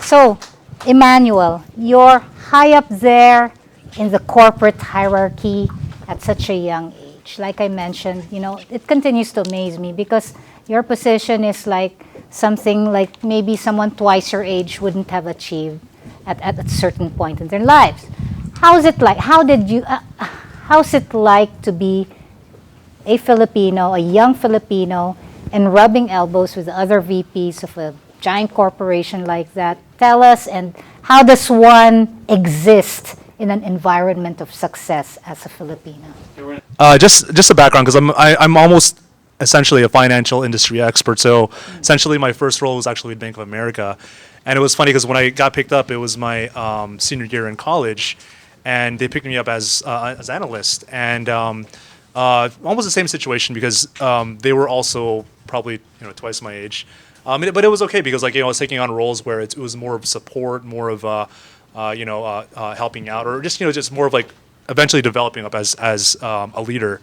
So, Emmanuel, you're high up there in the corporate hierarchy at such a young age. Like I mentioned, it continues to amaze me because your position is like something like maybe someone twice your age wouldn't have achieved at a certain point in their lives. How's it like? How's it like to be a Filipino, a young Filipino, and rubbing elbows with other VPs of a giant corporation like that? Tell us, and how does one exist in an environment of success as a Filipino? Just a background, because I'm almost essentially a financial industry expert. So essentially, my first role was actually with Bank of America, and it was funny because when I got picked up, it was my senior year in college, and they picked me up as analyst, and almost the same situation because they were also probably twice my age. But it was okay because I was taking on roles where it was more of support, more of helping out, or just more of like eventually developing up as a leader.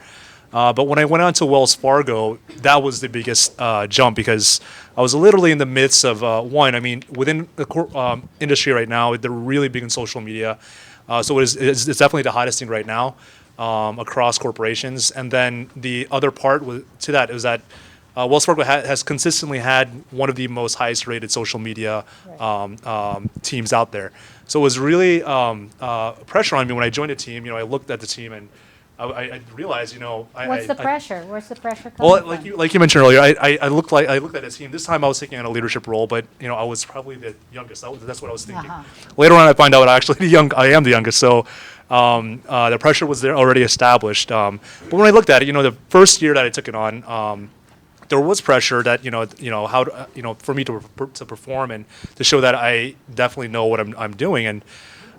But when I went on to Wells Fargo, that was the biggest jump because I was literally in the midst of within the industry right now, they're really big in social media. So it's definitely the hottest thing right now across corporations. And then the other part to that is that Wells Fargo has consistently had one of the most highest rated social media teams out there. So it was really pressure on me when I joined the team. I looked at the team and I realized, What's the pressure? Where's the pressure coming well, from? like you mentioned earlier, I looked at the team. This time I was taking on a leadership role, but I was probably the youngest. That's what I was thinking. Later on, I find out I am the youngest. So the pressure was there already established. But when I looked at it, the first year that I took it on, there was pressure that how to, for me to perform and to show that I definitely know what I'm doing. And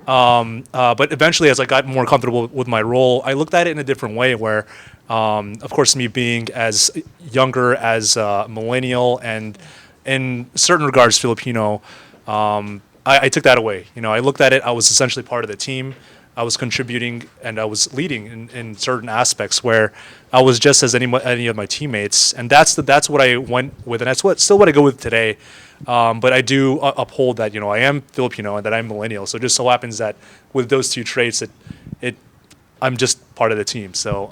but eventually, as I got more comfortable with my role, I looked at it in a different way. Where, of course, me being as younger as a millennial and in certain regards Filipino, I took that away. I looked at it. I was essentially part of the team. I was contributing and I was leading in certain aspects where I was just as any of my teammates, and that's what I went with, and that's still what I go with today. But I do uphold that I am Filipino and that I'm millennial. So it just so happens that with those two traits, I'm just part of the team. So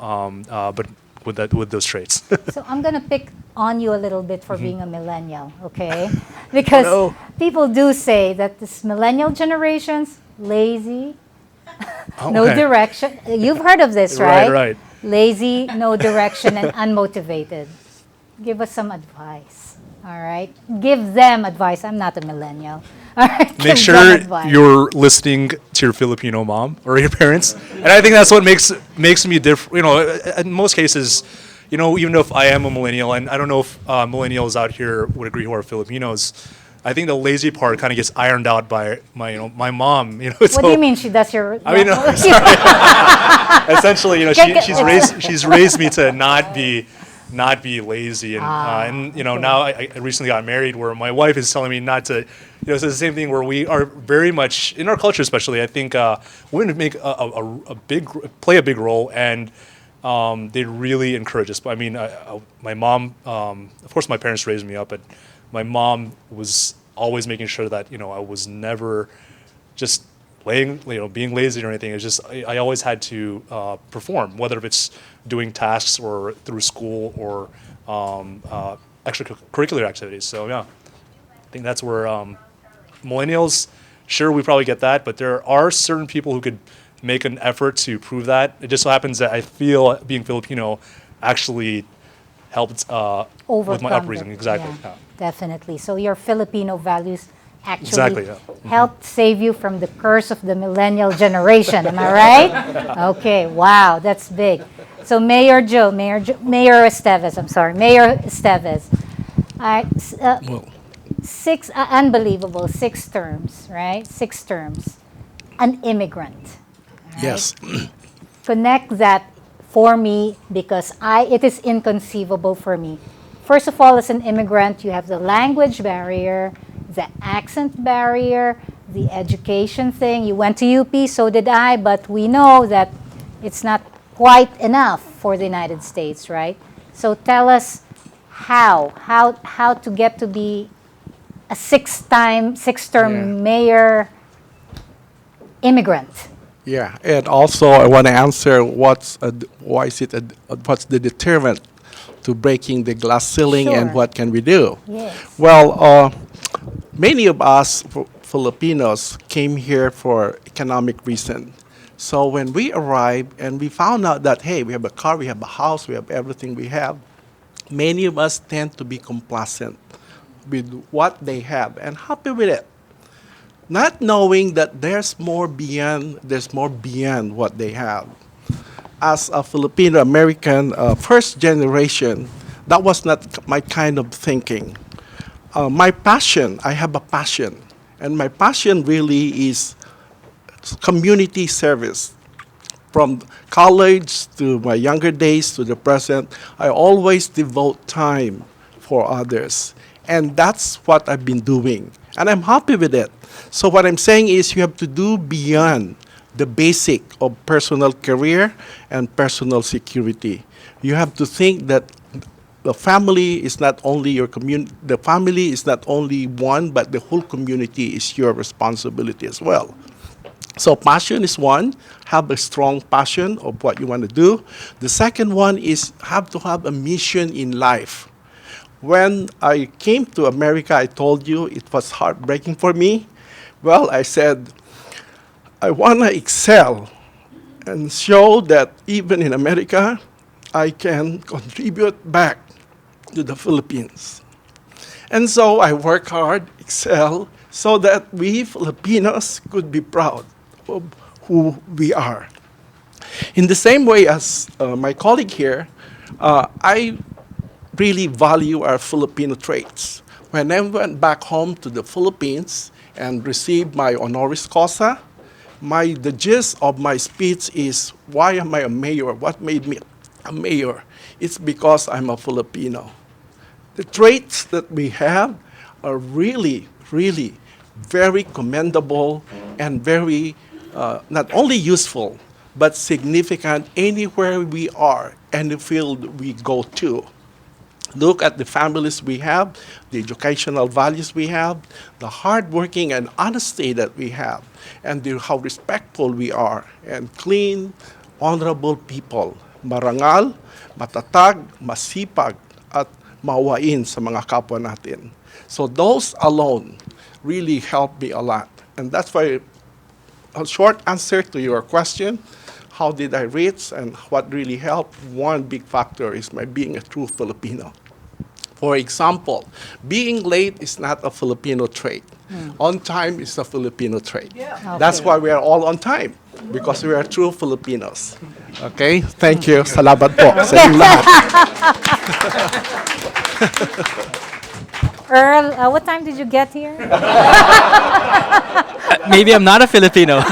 but with those traits. So I'm going to pick on you a little bit for being a millennial, okay? Because people do say that this millennial generation's lazy, no direction. You've heard of this, right? Right. Lazy, no direction, and unmotivated. Give us some advice, all right? Give them advice. I'm not a millennial. All right, Make give sure them advice. you're listening to your Filipino mom or your parents, and I think that's what makes me different. In most cases, even if I am a millennial, and I don't know if millennials out here would agree who are Filipinos, I think the lazy part kind of gets ironed out by my mom. What do you mean she does your? I mean, essentially, she's raised me to not be lazy, and okay. now I recently got married, where my wife is telling me not to. So it's the same thing where we are very much in our culture, especially. I think women make play a big role, and they really encourage us. But I mean, my mom, of course, my parents raised me up, but my mom was always making sure that I was never just being lazy or anything. It's just I always had to perform, whether if it's doing tasks or through school or extracurricular activities. So yeah, I think that's where millennials. Sure, we probably get that, but there are certain people who could make an effort to prove that. It just so happens that I feel being Filipino actually helped with my upbringing. Exactly. Yeah, Yeah. definitely. So your Filipino values actually Exactly, yeah. helped save you from the curse of the millennial generation. Am I right? Okay. Wow, that's big. So Mayor Esteves. I'm sorry, Mayor Esteves. All right. Unbelievable. 6 terms, right? 6 terms. An immigrant. Right? Yes. Connect that for me because it is inconceivable for me. First of all, as an immigrant, you have the language barrier, the accent barrier, the education thing. You went to UP, so did I, but we know that it's not quite enough for the United States, right? So tell us how to get to be a six-term mayor immigrant. Yeah, and also I want to answer what's the deterrent to breaking the glass ceiling and Sure. what can we do? Yes. Well, many of us Filipinos came here for economic reason. So when we arrived and we found out that, hey, we have a car, we have a house, we have everything we have, many of us tend to be complacent with what they have and happy with it, not knowing that there's more beyond what they have. As a Filipino American first generation, that was not my kind of thinking. My passion, I have a passion, and my passion really is community service. From college to my younger days to the present, I always devote time for others. And that's what I've been doing. And I'm happy with it. So what I'm saying is you have to do beyond the basic of personal career and personal security. You have to think that the family is not only your community, the family is not only one, but the whole community is your responsibility as well. So passion is one, have a strong passion of what you want to do. The second one is have to have a mission in life. When I came to America, I told you it was heartbreaking for me. Well, I said, I want to excel and show that even in America, I can contribute back to the Philippines. And so I work hard, excel, so that we Filipinos could be proud of who we are. In the same way as my colleague here, I really value our Filipino traits. When I went back home to the Philippines and received my honoris causa, the gist of my speech is, why am I a mayor? What made me a mayor? It's because I'm a Filipino. The traits that we have are really, really very commendable and very not only useful, but significant anywhere we are, any field we go to. Look at the families we have, the educational values we have, the hardworking and honesty that we have, and how respectful we are, and clean, honorable people. Marangal, matatag, masipag, at mawain sa mga kapwa natin. So those alone really help me a lot. And that's why a short answer to your question, how did I reach and what really helped? One big factor is my being a true Filipino. For example, being late is not a Filipino trait. On time is a Filipino trait. Okay. That's why we are all on time, because we are true Filipinos. Okay? Thank you. Salamat po sa inyong lahat. Earl, what time did you get here? Maybe I'm not a Filipino.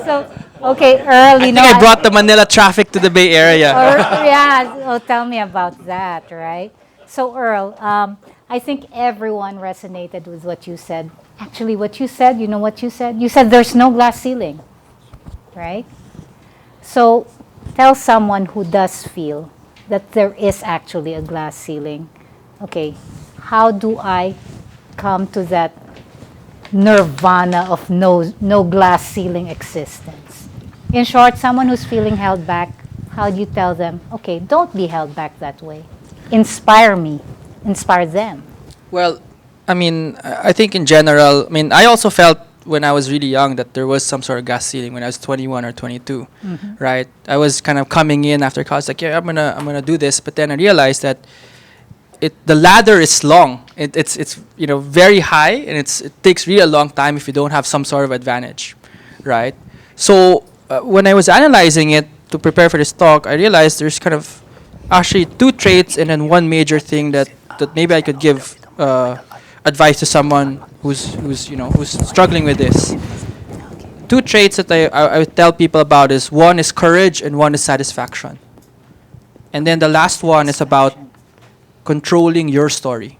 So, okay, Earl, you know. I brought the Manila traffic to the Bay Area. Tell me about that, right? So, Earl, I think everyone resonated with what you said. Actually, what you said, you know what you said? You said there's no glass ceiling, right? So, tell someone who does feel that there is actually a glass ceiling. Okay, how do I come to that nirvana of no glass ceiling existence? In short, someone who's feeling held back, how do you tell them, okay, don't be held back that way. Inspire me, inspire them. Well, I mean, I think in general, I mean, I also felt when I was really young that there was some sort of glass ceiling when I was 21 or 22, right? I was kind of coming in after college, like, yeah, I'm gonna do this, but then I realized that the ladder is long. It's very high, and it takes really a long time if you don't have some sort of advantage, right? So when I was analyzing it to prepare for this talk, I realized there's kind of actually two traits and then one major thing that maybe I could give advice to someone who's struggling with this. Two traits that I would tell people about is, one is courage and one is satisfaction. And then the last one is about controlling your story,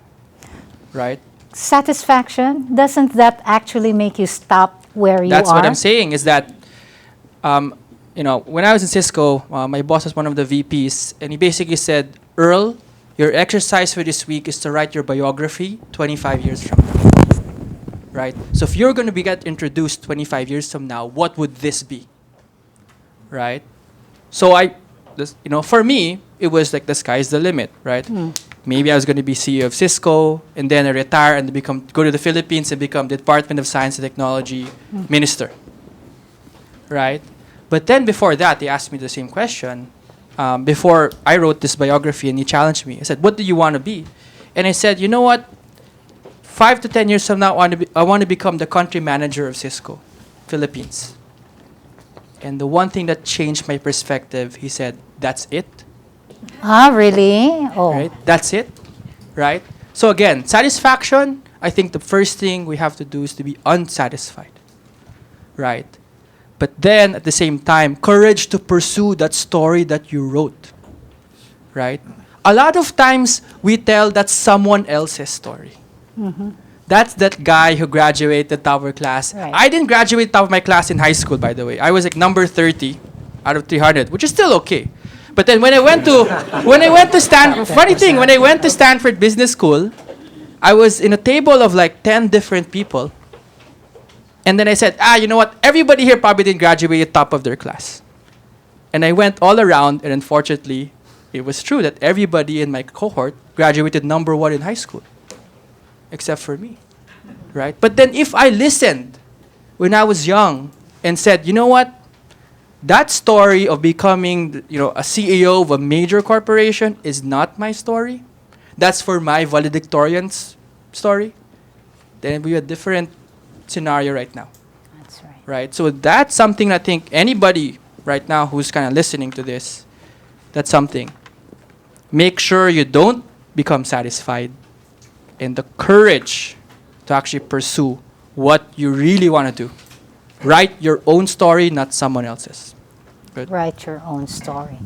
right? Satisfaction, doesn't that actually make you stop where you That's are? what I'm saying is that, when I was in Cisco, my boss was one of the VPs, and he basically said, Earl, Your exercise for this week is to write your biography 25 years from now. Right? So if you're going to be get introduced 25 years from now, what would this be? Right? So for me, it was like the sky's the limit, right? Maybe I was going to be CEO of Cisco, and then I retire and go to the Philippines and become the Department of Science and Technology minister, right? But then before that, they asked me the same question. Before I wrote this biography, and he challenged me. I said, "What do you want to be?" And I said, "You know what? 5 to 10 years from now, I want to become the country manager of Cisco, Philippines." And the one thing that changed my perspective, he said, "That's it." Ah, really? Oh. Right? That's it, right? So again, satisfaction, I think the first thing we have to do is to be unsatisfied, right? But then at the same time, courage to pursue that story that you wrote, right? A lot of times we tell that's someone else's story. That's that guy who graduated top of our class. Right. I didn't graduate top of my class in high school, by the way. I was like number 30 out of 300, which is still okay. But then when I went to Stanford, funny thing, when I went to Stanford Business School, I was in a table of like 10 different people. And then I said, you know what? Everybody here probably didn't graduate top of their class. And I went all around, and unfortunately, it was true that everybody in my cohort graduated number 1 in high school, except for me, right? But then if I listened when I was young and said, you know what? That story of becoming, a CEO of a major corporation is not my story. That's for my valedictorian's story. Then we have a different scenario right now, That's right. right? So that's something I think anybody right now who's kind of listening to this, that's something. Make sure you don't become satisfied, and the courage to actually pursue what you really want to do. Write your own story, not someone else's. Good. Write your own story.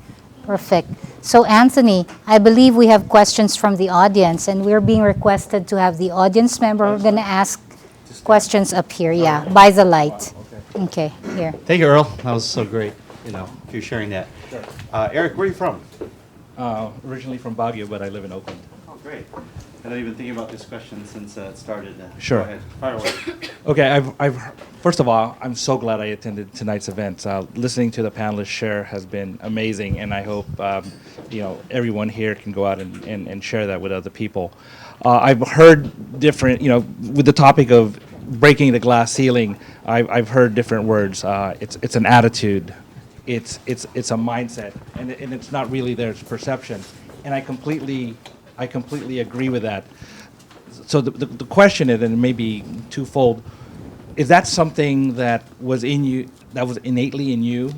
Perfect. So, Anthony, I believe we have questions from the audience, and we're being requested to have the audience member. We're going to ask questions up here. Yeah, by the light. Okay, here. Thank you, Earl. That was so great, you sharing that. Eric, where are you from? Originally from Baguio, but I live in Oakland. Oh, great. I know you've been thinking about this question since it started. Sure. Go ahead. Fire away. Okay, first of all, I'm so glad I attended tonight's event. Listening to the panelists share has been amazing, and I hope everyone here can go out and share that with other people. I've heard different, with the topic of breaking the glass ceiling. I've heard different words. It's an attitude. It's a mindset, and it's not really there. It's perception, and I completely agree with that. So the question is, and it may be twofold, is that something that was in you, that was innately in you?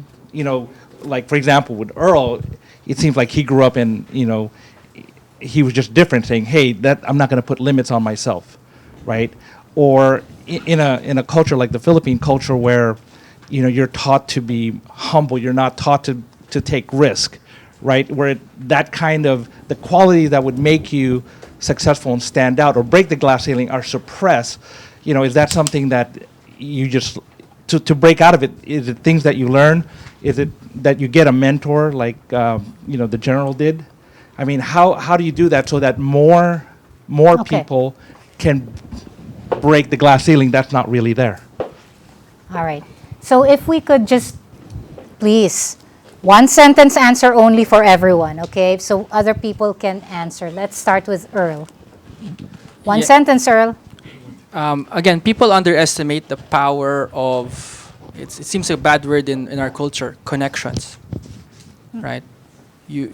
Like for example, with Earl, it seems like he grew up in, he was just different, saying, hey, I'm not going to put limits on myself, right? Or in a culture like the Philippine culture where, you're taught to be humble, you're not taught to take risk, right? Where that kind of, the qualities that would make you successful and stand out or break the glass ceiling are suppressed. Is that something that you just, to break out of it, is it things that you learn? Is it that you get a mentor like, the general did? I mean, how do you do that so that more Okay. people can break the glass ceiling that's not really there? All right. So if we could just, please, one sentence answer only for everyone, okay? So other people can answer. Let's start with Earl. One Yeah. sentence, Earl. Again, people underestimate the power of, it seems a bad word in our culture, connections, right? You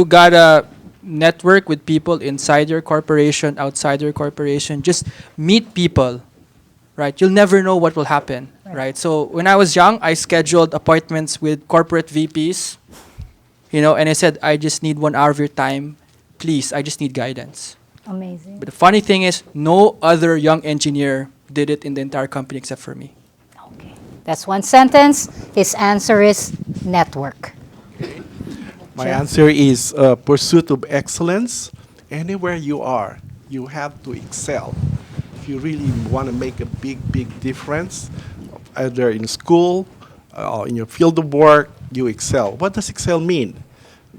gotta network with people inside your corporation, outside your corporation. Just meet people, right? You'll never know what will happen, right? So when I was young, I scheduled appointments with corporate VPs, and I said, I just need 1 hour of your time. Please, I just need guidance. Amazing. But the funny thing is, no other young engineer did it in the entire company except for me. Okay. That's one sentence. His answer is network. My Sure. answer is pursuit of excellence. Anywhere you are, you have to excel. If you really want to make a big difference, either in school or in your field of work, you excel. What does excel mean?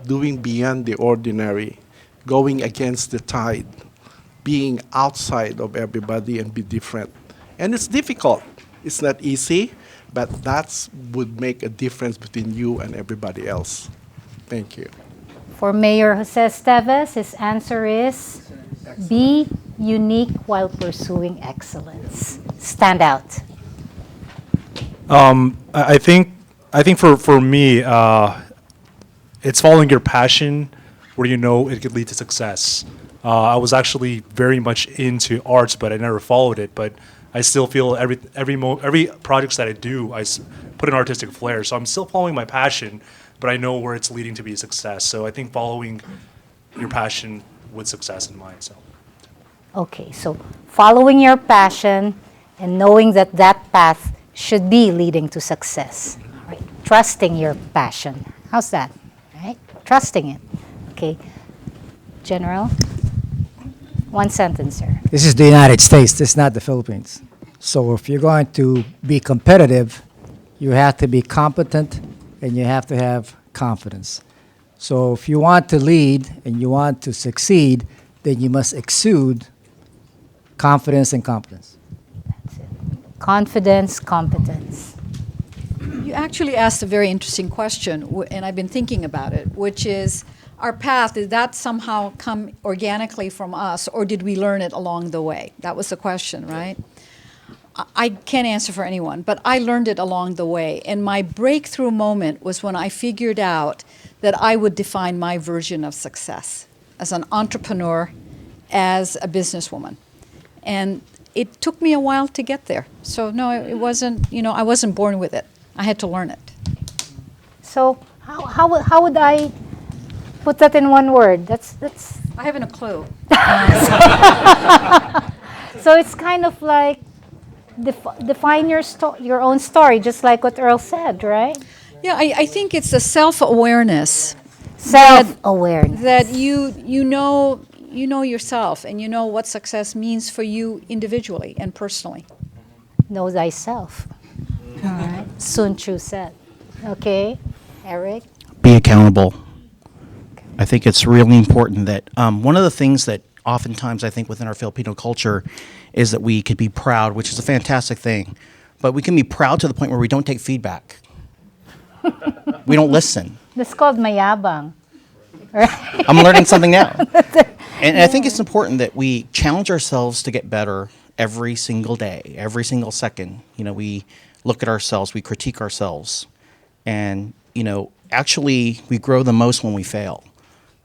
Doing beyond the ordinary. going against the tide, being outside of everybody and be different. And it's difficult. It's not easy, but that's would make a difference between you and everybody else. Thank you. For Mayor Jose Esteves, his answer is be unique while pursuing excellence. Stand out. I think for me, it's following your passion where you know it could lead to success. I was actually very much into arts, but I never followed it. But I still feel every projects that I do, put an artistic flair. So I'm still following my passion, but I know where it's leading to be a success. So I think following your passion with success in mind. So. Okay, so following your passion and knowing that that path should be leading to success. All right. Trusting your passion. How's that? All right? Trusting it. Okay. General, one sentence, sir. This is the United States, this is not the Philippines. So if you're going to be competitive, you have to be competent and you have to have confidence. So if you want to lead and you want to succeed, then you must exude confidence and competence. That's it. Confidence, competence. You actually asked a very interesting question, and I've been thinking about it, which is our path, did that somehow come organically from us, or did we learn it along the way? That was the question, right? I can't answer for anyone, but I learned it along the way. And my breakthrough moment was when I figured out that I would define my version of success as an entrepreneur, as a businesswoman. And it took me a while to get there. So no, it wasn't, I wasn't born with it. I had to learn it. So how would I put that in one word? That's. I haven't a clue. So it's kind of like define your own story, just like what Earl said, right? Yeah, I think it's the self-awareness Self-awareness. that you know yourself and you know what success means for you individually and personally. Know thyself. All right. Sun Tzu said. Okay, Eric. Be accountable. I think it's really important that one of the things that oftentimes I think within our Filipino culture is that we could be proud, which is a fantastic thing, but we can be proud to the point where we don't take feedback. We don't listen. That's called mayabang. I'm learning something now. And I think it's important that we challenge ourselves to get better every single day, every single second. We look at ourselves, we critique ourselves, and, actually we grow the most when we fail.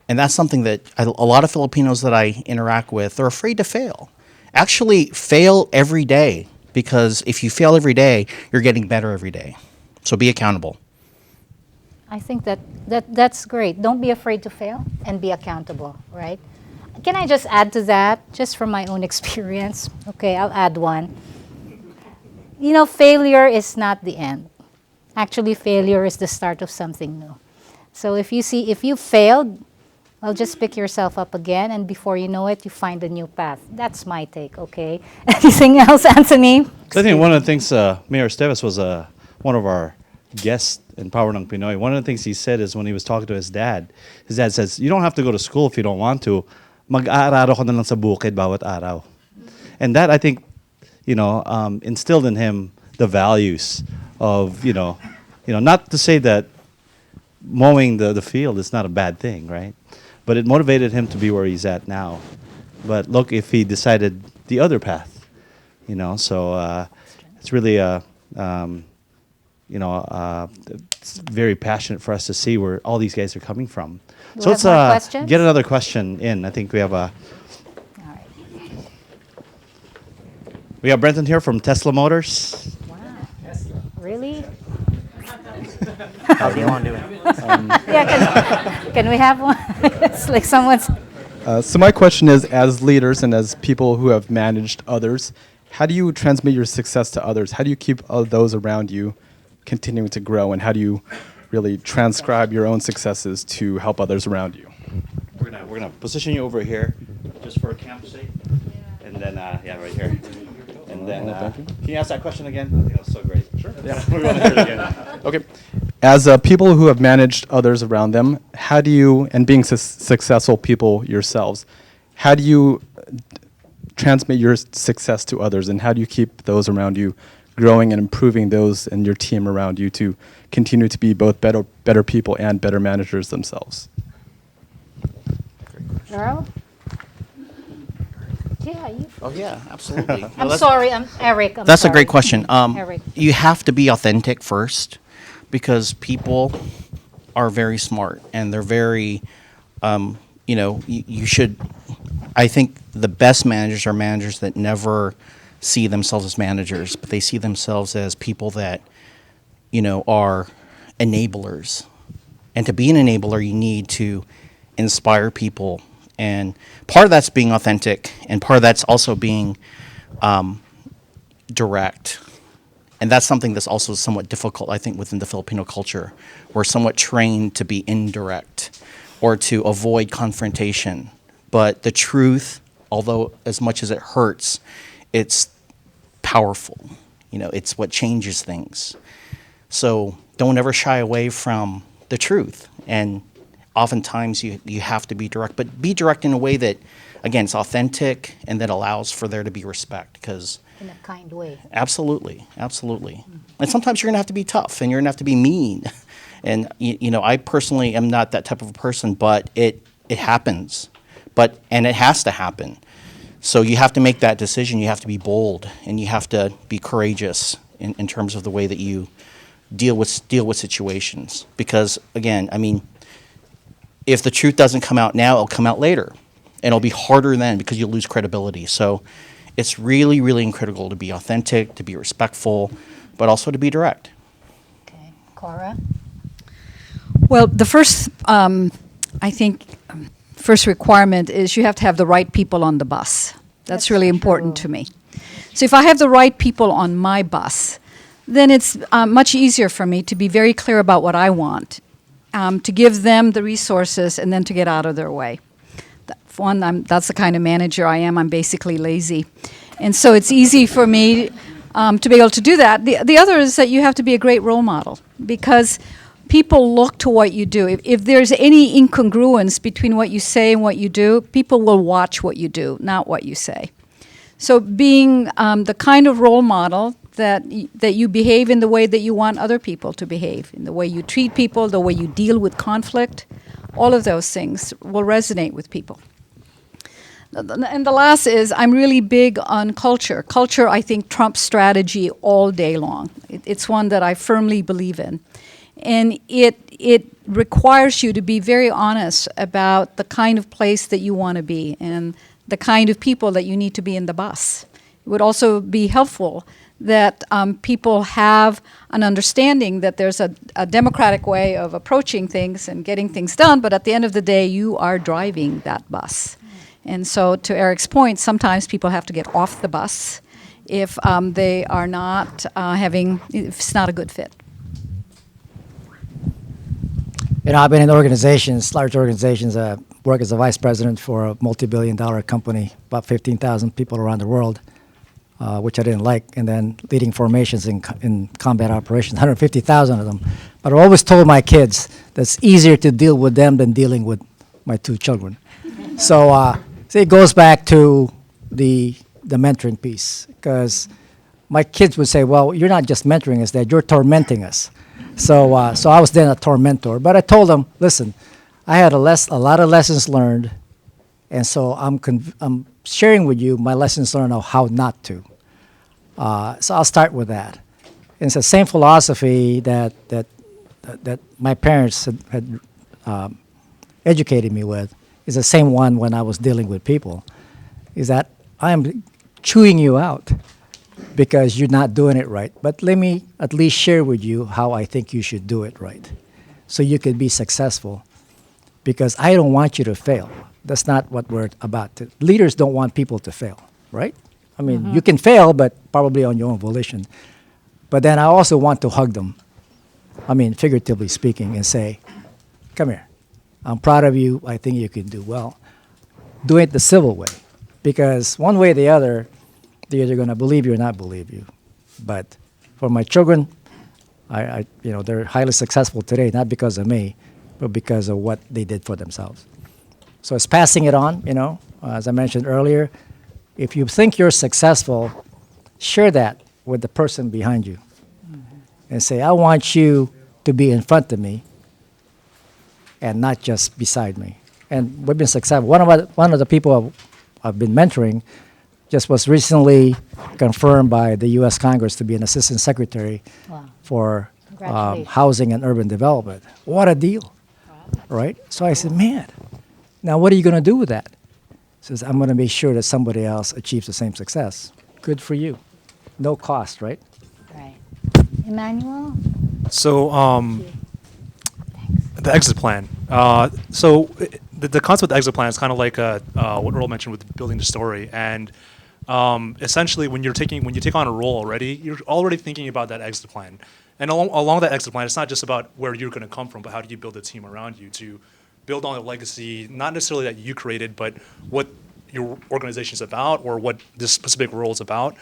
And that's something that a lot of Filipinos that I interact with are afraid to fail. Actually fail every day, because if you fail every day, you're getting better every day. So be accountable. I think that's great. Don't be afraid to fail and be accountable, right? Can I just add to that, just from my own experience? Okay, I'll add one. Failure is not the end. Actually, failure is the start of something new. So if you failed, well, just pick yourself up again, and before you know it, you find a new path. That's my take, okay? Anything else, Anthony? So I think one of the things, Mayor Esteves was one of our guests in Power ng Pinoy. One of the things he said is when he was talking to his dad says, you don't have to go to school if you don't want to. Mag-aararo ka na lang sa bukid bawat araw. And that, I think, instilled in him the values of, not to say that mowing the field is not a bad thing, right? But it motivated him to be where he's at now. But look, if he decided the other path, so it's really it's very passionate for us to see where all these guys are coming from. Do So we let's have more questions? get another question in. I think we have All right. we have Brenton here from Tesla Motors. Wow. Really? How do you want to do it? Yeah, can we have one? It's like someone's... So my question is, as leaders and as people who have managed others, how do you transmit your success to others? How do you keep those around you continuing to grow, and how do you really transcribe your own successes to help others around you? We're gonna position you over here, just for a camp sake, and then right here, and And then, can you ask that question again? I think that was so great. Sure. Yeah, we want to hear it again. Okay. As people who have managed others around them, how do you, and being successful people yourselves, how do you transmit your success to others, and how do you keep those around you growing and improving those and your team around you to continue to be both better people and better managers themselves? Earl? Yeah, you. Oh yeah, absolutely. I'm sorry, I'm Eric. I'm That's a sorry. great question. Eric. You have to be authentic first, because people are very smart and they're very, you should. I think the best managers are managers that never see themselves as managers, but they see themselves as people that, are enablers. And to be an enabler, you need to inspire people. And part of that's being authentic, and part of that's also being direct. And that's something that's also somewhat difficult, I think, within the Filipino culture. We're somewhat trained to be indirect or to avoid confrontation. But the truth, although as much as it hurts, it's powerful. It's what changes things. So don't ever shy away from the truth. And oftentimes you have to be direct, but be direct in a way that, again, it's authentic and that allows for there to be respect. Because In a kind way. absolutely. And sometimes you're going to have to be tough and you're going to have to be mean. And, I personally am not that type of a person, but it happens. And it has to happen. So you have to make that decision. You have to be bold and you have to be courageous in terms of the way that you deal with situations. Because, again, if the truth doesn't come out now, it'll come out later. And it'll be harder then because you'll lose credibility. So it's really, really critical to be authentic, to be respectful, but also to be direct. Okay. Cora? Well, the first, I think, first requirement is you have to have the right people on the bus. That's really important to me. So if I have the right people on my bus, then it's much easier for me to be very clear about what I want, to give them the resources, and then to get out of their way. That's the kind of manager I am. I'm basically lazy. And so it's easy for me to be able to do that. The other is that you have to be a great role model, because people look to what you do. If there's any incongruence between what you say and what you do, people will watch what you do, not what you say. So being the kind of role model that you behave in the way that you want other people to behave, in the way you treat people, the way you deal with conflict, all of those things will resonate with people. And the last is, I'm really big on culture. Culture, I think, trumps strategy all day long. It's one that I firmly believe in. And it requires you to be very honest about the kind of place that you want to be and the kind of people that you need to be in the bus. It would also be helpful that people have an understanding that there's a democratic way of approaching things and getting things done, but at the end of the day, you are driving that bus. And so to Eric's point, sometimes people have to get off the bus if they are not if it's not a good fit. I've been in organizations, large organizations, work as a vice president for a multi-billion-dollar company, about 15,000 people around the world, which I didn't like, and then leading formations in combat operations, 150,000 of them. But I always told my kids that's easier to deal with them than dealing with my two children. So it goes back to the mentoring piece, because my kids would say, well, you're not just mentoring us, Dad, you're tormenting us. So I was then a tormentor. But I told them, listen, I had a lot of lessons learned, and so I'm sharing with you my lessons learned of how not to. So I'll start with that. And it's the same philosophy that my parents had educated me with. Is the same one when I was dealing with people. Is that I am chewing you out because you're not doing it right. But let me at least share with you how I think you should do it right, so you can be successful. Because I don't want you to fail. That's not what we're about. Leaders don't want people to fail, right? I mean, you can fail, but probably on your own volition. But then I also want to hug them, I mean, figuratively speaking, and say, come here. I'm proud of you. I think you can do well. Do it the civil way. Because one way or the other, They're either going to believe you or not believe you. But for my children, they're highly successful today, not because of me, but because of what they did for themselves. So it's passing it on, as I mentioned earlier. If you think you're successful, share that with the person behind you and say, I want you to be in front of me and not just beside me. And we've been successful. One of the people I've been mentoring just was recently confirmed by the U.S. Congress to be an assistant secretary Wow. for Congratulations. housing and urban development. What a deal, right? So I said, man, now what are you going to do with that? He says, I'm going to make sure that somebody else achieves the same success. Good for you. No cost, right? Right. Emmanuel? So, the exit plan. The concept of the exit plan is kind of like what Earl mentioned with building the story. And essentially, when you take on a role already, you're already thinking about that exit plan. And along that exit plan, it's not just about where you're going to come from, but how do you build a team around you to build on a legacy, not necessarily that you created, but what your organization is about or what this specific role is about.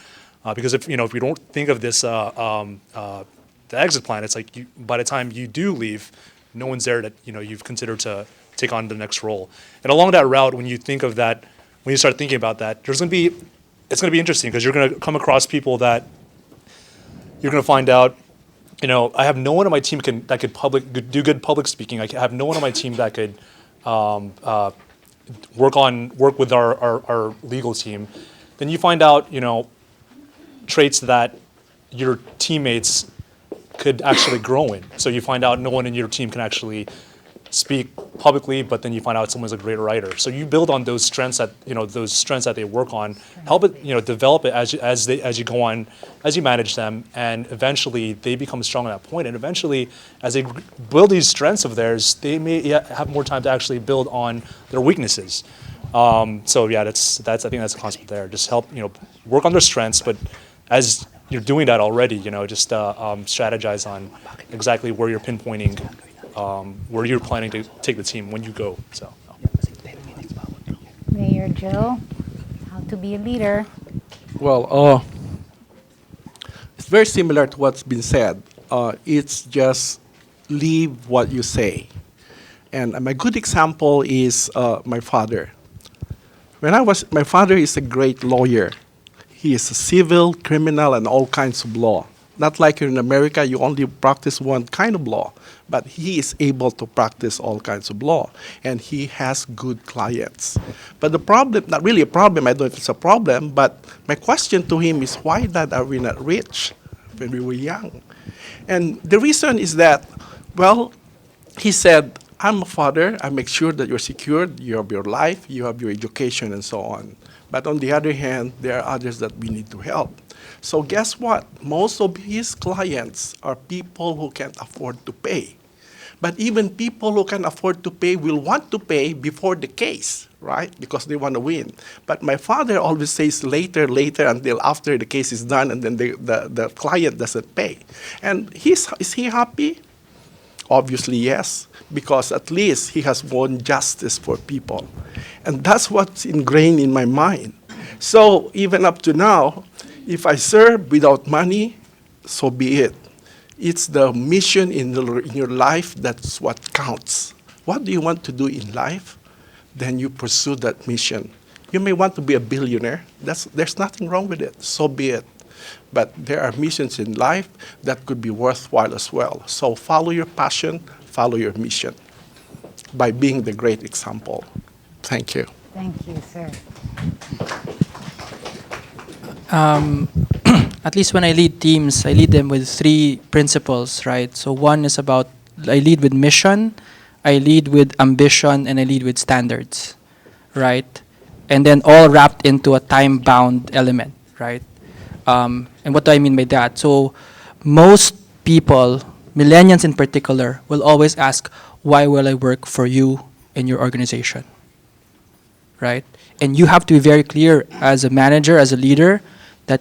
Because if you don't think of this the exit plan, it's like by the time you do leave, no one's there that you've considered to take on the next role. And along that route, when you think of that, when you start thinking about that, it's going to be interesting because you're going to come across people that you're going to find out. I have no one on my team that could do good public speaking. I have no one on my team that could work with our legal team. Then you find out traits that your teammates could actually grow in. So you find out no one in your team can actually speak publicly, but then you find out someone's a great writer. So you build on those strengths that they work on, help it, develop it as you go on, as you manage them, and eventually they become strong at that point. And eventually, as they build these strengths of theirs, they may have more time to actually build on their weaknesses. So yeah, I think that's the concept there. Just help work on their strengths, but as you're doing that already, just strategize on exactly where you're pinpointing, where you're planning to take the team when you go. So, Mayor Joe, how to be a leader. Well, it's very similar to what's been said. It's just leave what you say. And my good example is my father. My father is a great lawyer. He is a civil, criminal, and all kinds of law. Not like here in America, you only practice one kind of law, but he is able to practice all kinds of law, and he has good clients. But the problem, not really a problem, I don't know if it's a problem, but my question to him is, why that are we not rich when we were young? And the reason is that, well, he said, I'm a father, I make sure that you're secured, you have your life, you have your education, and so on. But on the other hand, there are others that we need to help. So guess what? Most of his clients are people who can't afford to pay. But even people who can afford to pay will want to pay before the case, right? Because they want to win. But my father always says later, until after the case is done, and then the client doesn't pay. And is he happy? Obviously, yes, because at least he has won justice for people. And that's what's ingrained in my mind. So even up to now, if I serve without money, so be it. It's the mission in your life that's what counts. What do you want to do in life? Then you pursue that mission. You may want to be a billionaire. There's nothing wrong with it. So be it. But there are missions in life that could be worthwhile as well. So follow your passion, follow your mission by being the great example. Thank you. Thank you, sir. At least when I lead teams, I lead them with 3 principles, right? So one is about I lead with mission, I lead with ambition, and I lead with standards, right? And then all wrapped into a time-bound element, right? And what do I mean by that? So most people, millennials in particular, will always ask, why will I work for you in your organization, right? And you have to be very clear as a manager, as a leader, that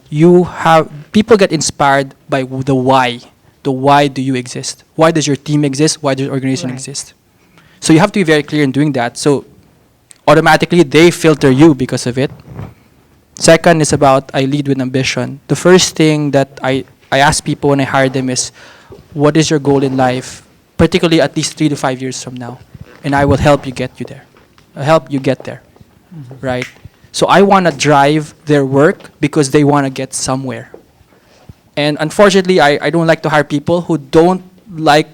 people get inspired by the why. The why do you exist? Why does your team exist? Why does your organization exist? So you have to be very clear in doing that. So automatically they filter you because of it. Second is about I lead with ambition. The first thing that I ask people when I hire them is, what is your goal in life, particularly at least 3 to 5 years from now? And I will help you get you there. I'll help you get there, right? So I want to drive their work because they want to get somewhere. And unfortunately, I don't like to hire people who don't like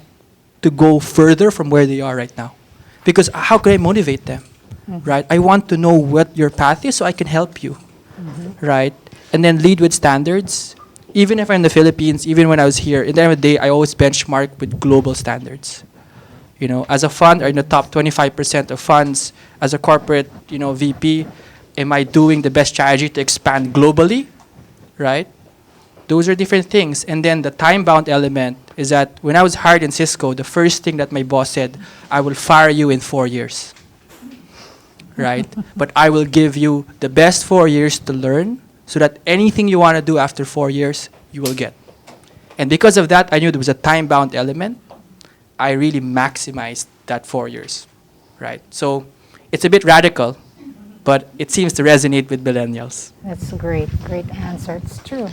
to go further from where they are right now. Because how can I motivate them, right? I want to know what your path is so I can help you, right? And then lead with standards. Even if I'm in the Philippines, even when I was here, at the end of the day, I always benchmark with global standards. You know, as a fund, or in the top 25% of funds, as a corporate, VP, am I doing the best strategy to expand globally, right? Those are different things. And then the time-bound element is that when I was hired in Cisco, the first thing that my boss said, I will fire you in 4 years, right? But I will give you the best 4 years to learn so that anything you want to do after 4 years, you will get. And because of that, I knew there was a time-bound element. I really maximized that 4 years, right? So it's a bit radical, but it seems to resonate with millennials. That's a great answer. It's true.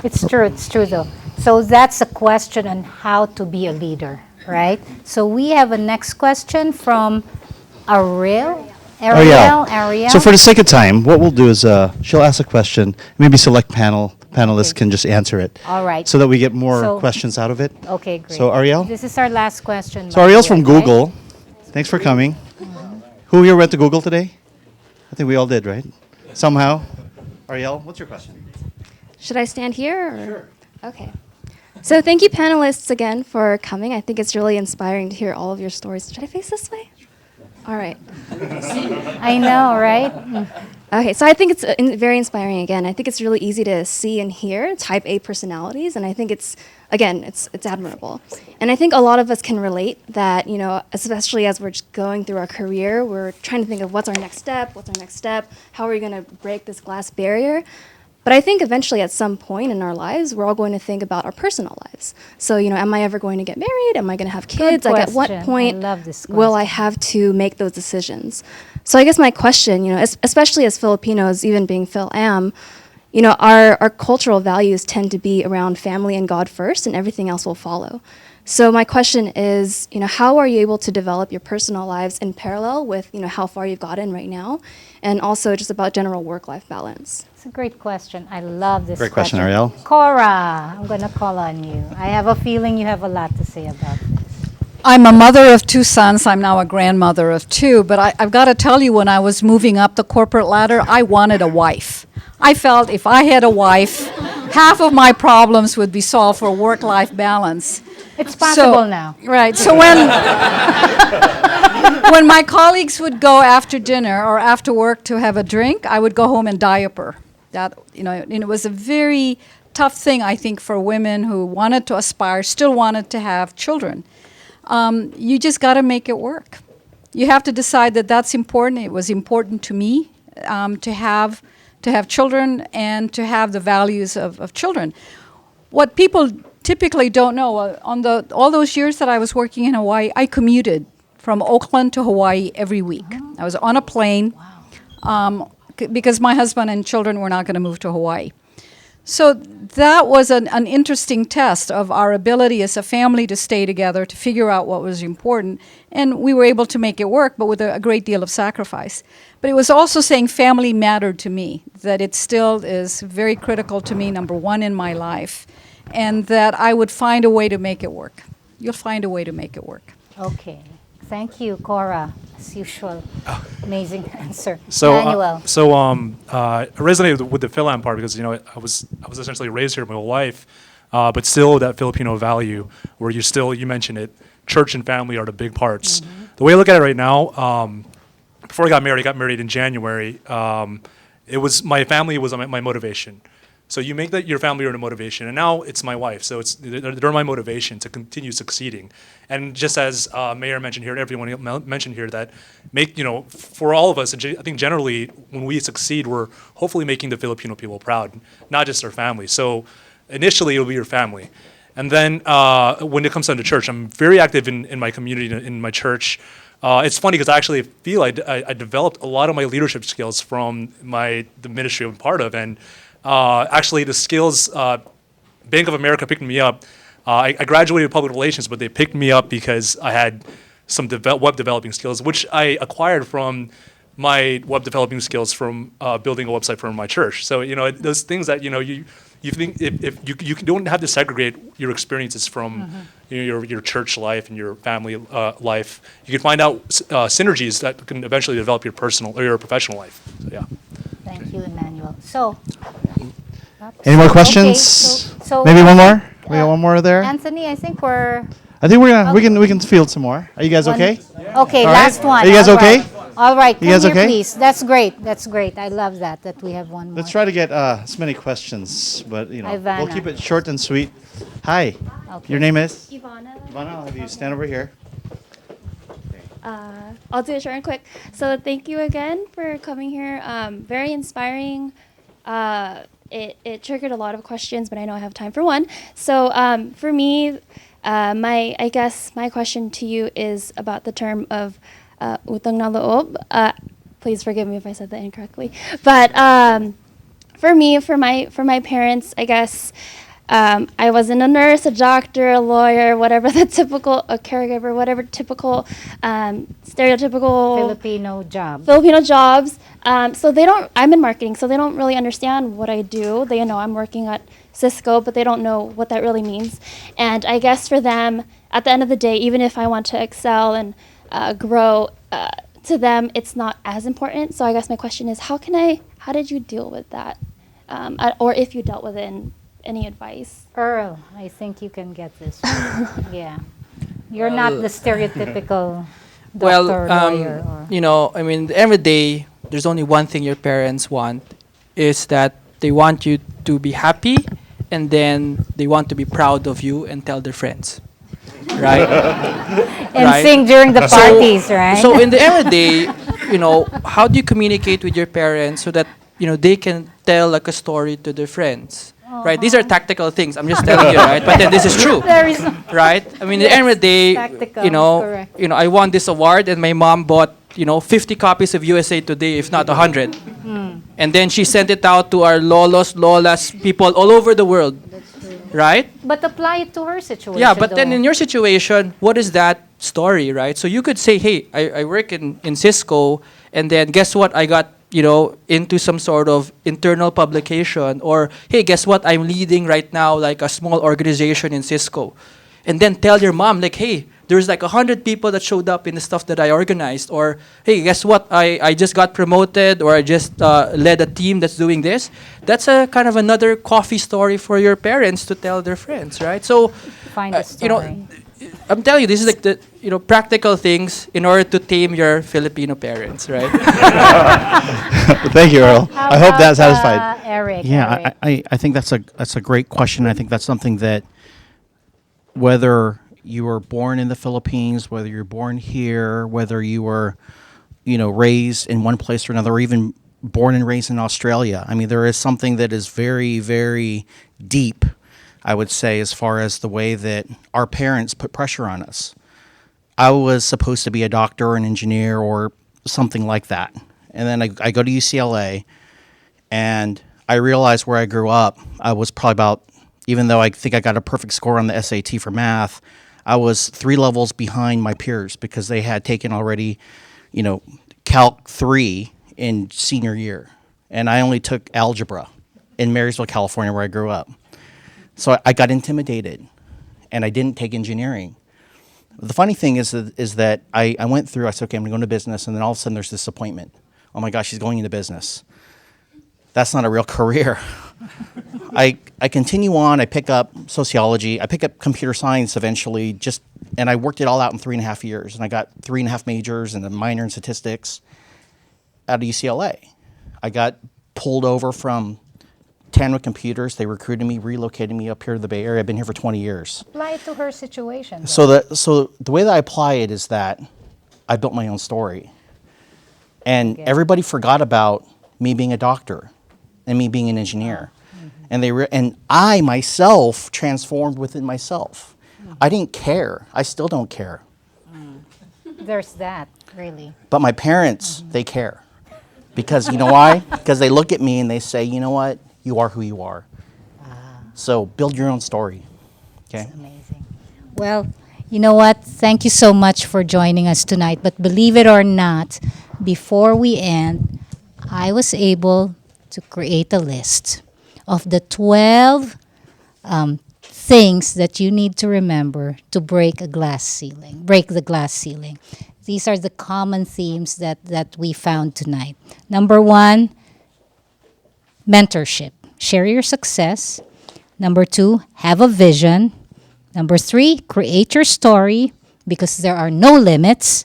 It's true though. So that's a question on how to be a leader, right? So we have a next question from Ariel. Ariel. So for the sake of time, what we'll do is she'll ask a question. Maybe select panelists can just answer it. All right. So that we get more So- questions out of it. Okay, great. So Ariel? This is our last question. So by the Ariel's way, from right? Google. Thanks for coming. Who here went to Google today? I think we all did, right? Somehow. Ariel, what's your question? Should I stand here? Or? Sure. Okay. So thank you, panelists, again for coming. I think it's really inspiring to hear all of your stories. Should I face this way? All right. I know, right? Okay, so I think it's very inspiring again. I think it's really easy to see and hear type A personalities, and I think it's admirable. And I think a lot of us can relate that, especially as we're just going through our career, we're trying to think of what's our next step, how are we going to break this glass barrier? But I think eventually at some point in our lives, we're all going to think about our personal lives. So, am I ever going to get married? Am I going to have kids? Like, at what question. point I love this will I question. have to make those decisions? So I guess my question, especially as Filipinos, even being Phil-Am, our cultural values tend to be around family and God first, and everything else will follow. So my question is, how are you able to develop your personal lives in parallel with, how far you've gotten right now, and also just about general work-life balance? It's a great question. I love this Great question, Ariel. Cora, I'm going to call on you. I have a feeling you have a lot to say about this. I'm a mother of 2 sons. I'm now a grandmother of 2. But I've got to tell you, when I was moving up the corporate ladder, I wanted a wife. I felt if I had a wife, half of my problems would be solved for work-life balance. It's possible now. Right. So when my colleagues would go after dinner or after work to have a drink, I would go home and diaper. That, and it was a very tough thing, I think, for women who wanted to aspire, still wanted to have children. You just got to make it work. You have to decide that that's important. It was important to me to have children and to have the values of children. What people typically don't know, all those years that I was working in Hawaii, I commuted from Oakland to Hawaii every week. I was on a plane because my husband and children were not going to move to Hawaii. So that was an interesting test of our ability as a family to stay together, to figure out what was important. And we were able to make it work, but with a great deal of sacrifice. But it was also saying family mattered to me, that it still is very critical to me, number one in my life, and that I would find a way to make it work. You'll find a way to make it work. Okay. Thank you, Cora, as usual. Amazing answer. So, Manuel. I resonated with the Phil-Am part because I was essentially raised here my whole life, but still that Filipino value where you mentioned it, church and family are the big parts. The way I look at it right now, before I got married in January. It was my family was my motivation. So you make that your family your motivation, and now it's my wife. So they're my motivation to continue succeeding. And just as Mayor mentioned here, and everyone mentioned here, that for all of us, I think generally when we succeed, we're hopefully making the Filipino people proud, not just our family. So initially it'll be your family, And then when it comes down to church, I'm very active in my community, in my church. It's funny because I actually feel I developed a lot of my leadership skills from the ministry I'm part of, and actually the skills. Bank of America picked me up. I graduated public relations, but they picked me up because I had some web developing skills, which I acquired from my web developing skills from building a website for my church. So those things that you think if you don't have to segregate your experiences from your church life and your family life, you can find out synergies that can eventually develop your personal or your professional life. So, yeah. Thank you, Emmanuel. So, Any more questions? so Maybe one more. We got one more there. Anthony, I think we're I think we can field some more. Are you guys okay? okay. All Last right. one. Are you guys All okay? right. All right. You Come guys here, okay? please. That's great. That's great. I love that we have one more. Let's try to get as many questions, but we'll Ivana. keep it short and sweet. Hi. Okay. Your name is? Ivana. Ivana, I'll have you stand over here. I'll do it short and quick. So thank you again for coming here. Very inspiring. It triggered a lot of questions, but I know I have time for one. So for me, I guess my question to you is about the term of utang na loob. Please forgive me if I said that incorrectly. But for me, for my parents, I guess I wasn't a nurse, a doctor, a lawyer, whatever the typical, a caregiver, whatever typical stereotypical Filipino jobs. So they don't. I'm in marketing, so they don't really understand what I do. They know I'm working at Cisco, but they don't know what that really means. And I guess for them, at the end of the day, even if I want to excel and grow, to them it's not as important. So I guess my question is, how did you deal with that, or if you dealt with it? Any advice? Earl, I think you can get this one. Yeah. You're not the stereotypical doctor, lawyer. Or I mean, every day, there's only one thing your parents want, is that they want you to be happy, and then they want to be proud of you and tell their friends. Right? and right? sing during the parties, right? So in the everyday, how do you communicate with your parents so that, they can tell like a story to their friends? Right, these are tactical things. I'm just telling you, right? But then this is true, There is right? I mean, at the end of the day, tactical, correct. I won this award, and my mom bought 50 copies of USA Today, if not 100, and then she sent it out to our lolos, lolas, people all over the world, right? But apply it to her situation. Yeah, but then though. in your situation, what is that story, right? So you could say, hey, I work in Cisco, and then guess what? I got into some sort of internal publication, or hey, guess what? I'm leading right now like a small organization in Cisco, and then tell your mom like, hey, there's like 100 people that showed up in the stuff that I organized, or hey, guess what? I just got promoted, or I just led a team that's doing this. That's a kind of another coffee story for your parents to tell their friends, right? So, Find a story. I'm telling you, this is like the practical things in order to tame your Filipino parents, right? Thank you, Earl. How I hope that about, satisfied. Eric. Yeah, Eric. I think that's a great question. I think that's something that whether you were born in the Philippines, whether you're born here, whether you were, raised in one place or another, or even born and raised in Australia. I mean, there is something that is very, very deep, I would say, as far as the way that our parents put pressure on us. I was supposed to be a doctor or an engineer or something like that. And then I go to UCLA, and I realized where I grew up, I was probably about, even though I think I got a perfect score on the SAT for math, I was 3 levels behind my peers because they had taken already, Calc 3 in senior year. And I only took algebra in Marysville, California, where I grew up. So I got intimidated, and I didn't take engineering. The funny thing is that I went through, I said, okay, I'm going to go into business, and then all of a sudden there's disappointment. Oh my gosh, she's going into business. That's not a real career. I continue on, I pick up sociology, I pick up computer science eventually, and I worked it all out in 3.5 years, and I got 3.5 majors and a minor in statistics out of UCLA. I got pulled over from Tanwa Computers. They recruited me, relocated me up here to the Bay Area. I've been here for 20 years. Apply it to her situation. So the way that I apply it is that I built my own story. And everybody forgot about me being a doctor and me being an engineer. And and I myself transformed within myself. I didn't care. I still don't care. There's that, really. But my parents, they care. Because you know why? Because they look at me and they say, you know what? You are who you are. So build your own story. Okay? Amazing. Well, you know what? Thank you so much for joining us tonight. But believe it or not, before we end, I was able to create a list of the 12 things that you need to remember to break the glass ceiling. These are the common themes that we found tonight. Number 1, mentorship. Share your success. Number 2, have a vision. Number 3, create your story because there are no limits.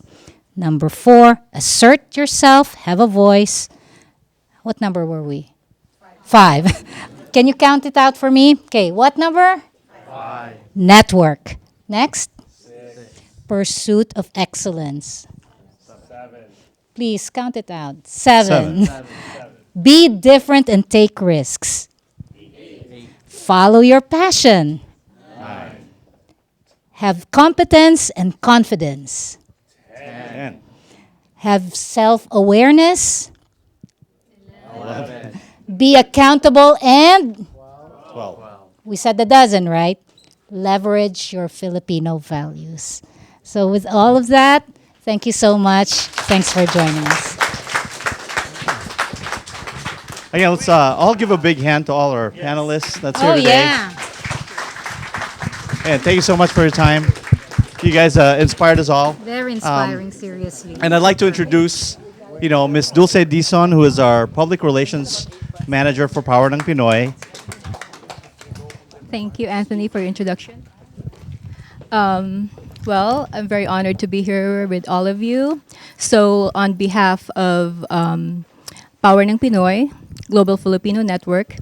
Number 4, assert yourself, have a voice. What number were we? 5. Can you count it out for me? Okay, what number? 5. Network. Next? 6. Pursuit of excellence. 7. Please count it out. 7. Be different and take risks. 8. Follow your passion. 9. Have competence and confidence. 10. Have self-awareness. 11. Be accountable and 12. We said a dozen, right? Leverage your Filipino values. So with all of that, thank you so much. Thanks for joining us. Again, let's all give a big hand to all our panelists that's here today. Yeah. And thank you so much for your time. You guys inspired us all. Very inspiring, seriously. And I'd like to introduce, Ms. Dulce Dizon, who is our public relations manager for Power ng Pinoy. Thank you, Anthony, for your introduction. Well, I'm very honored to be here with all of you. So, on behalf of Power ng Pinoy, Global Filipino Network,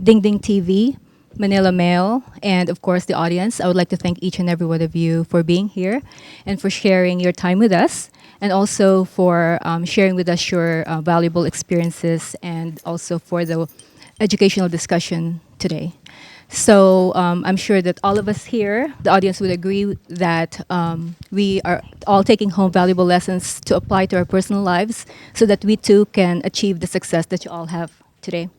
Ding Ding TV, Manila Mail, and of course the audience, I would like to thank each and every one of you for being here and for sharing your time with us, and also for sharing with us your valuable experiences, and also for the educational discussion today. So I'm sure that all of us here, the audience, would agree that we are all taking home valuable lessons to apply to our personal lives so that we too can achieve the success that you all have today.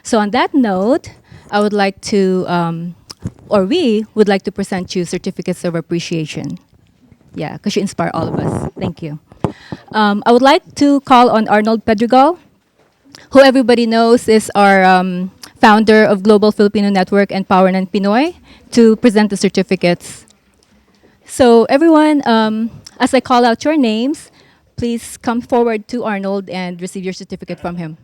So on that note, I would like to, or we would like to present you certificates of appreciation. Yeah, because you inspire all of us. Thank you. I would like to call on Arnold Pedregal, who everybody knows is our founder of Global Filipino Network and Power ng Pinoy, to present the certificates. So everyone, as I call out your names, please come forward to Arnold and receive your certificate from him.